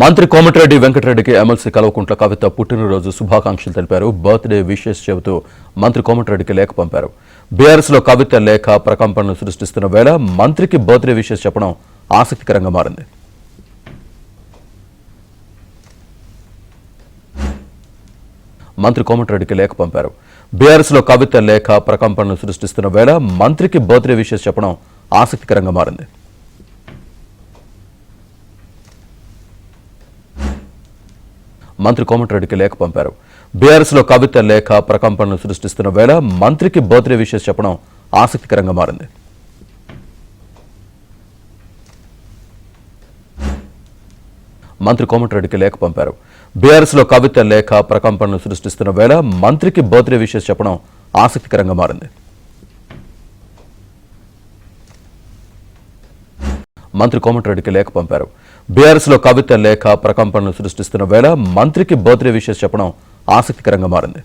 మంత్రి కోమటిరెడ్డి వెంకటరెడ్డికి ఎమ్మెల్సీ కల్వకుంట్ల కవిత పుట్టినరోజు శుభాకాంక్షలు తెలిపారు. బర్త్డే విషెస్ చెబుతూ మంత్రి కోమటిరెడ్డికి లేఖ పంపారు. బీఆర్ఎస్ లో కవిత లేఖ ప్రకంపనలు సృష్టిస్తున్న వేళ మంత్రికి బర్త్డే విషెస్ చెప్పడం ఆసక్తికరంగా మారింది. మంత్రి కోమటిరెడ్డికి లేఖ పంపారు. బీఆర్ఎస్ లో కవిత లేఖ ప్రకంపనలు సృష్టిస్తున్న వేళ మంత్రికి బర్త్డే విషెస్ చెప్పడం ఆసక్తికరంగా మారింది. మంత్రి కోమటిరెడ్డికి లేఖ పంపారు. బీఆర్ఎస్ లో కవిత లేఖ ప్రకంపనలు సృష్టిస్తున్న వేళ మంత్రికి బర్త్డే విషెస్ చెప్పడం ఆసక్తికరంగా మారింది. మంత్రి కోమటిరెడ్డికి లేఖ పంపారు. బీఆర్ఎస్ లో కవిత లేఖ ప్రకంపనలు సృష్టిస్తున్న వేళ మంత్రికి బర్త్డే విషెస్ చెప్పడం ఆసక్తికరంగా మారింది. మంత్రి కోమటిరెడ్డికి లేఖ పంపారు. బీఆర్ఎస్ లో కవిత లేఖ ప్రకంపనలు సృష్టిస్తున్న వేళ మంత్రికి బర్త్డే విషెస్ చెప్పడం ఆసక్తికరంగా మారింది.